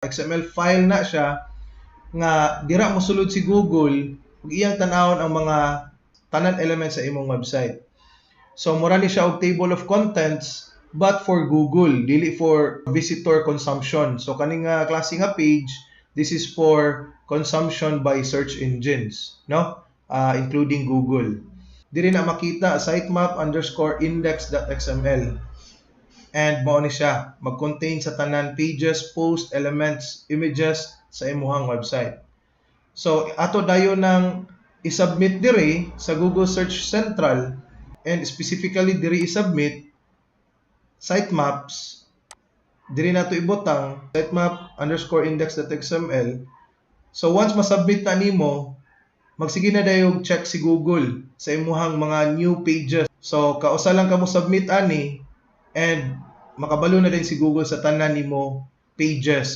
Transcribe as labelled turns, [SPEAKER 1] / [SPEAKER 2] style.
[SPEAKER 1] XML file na siya nga dira mosulod si Google ug iyang tan-awon ang mga tanan elements sa imong website. So mura ni siya og table of contents but for Google, dili for visitor consumption. So kaning klase nga page, this is for consumption by search engines, no? Including Google. Diri na makita sitemap_index.xml. And mao ni siya mag-contain sa tanan pages, posts, elements, images sa imuhang website. So ato dayon nang i-submit diri sa Google Search Central and specifically diri i-submit sitemaps. Diri nato ibutang sitemap_index.xml. So once ma-submit na nimo, magsige na dayon check si Google sa imuhang mga new pages. So kausa lang kamo submit ani and makabalo na din si Google sa tanan nimo pages.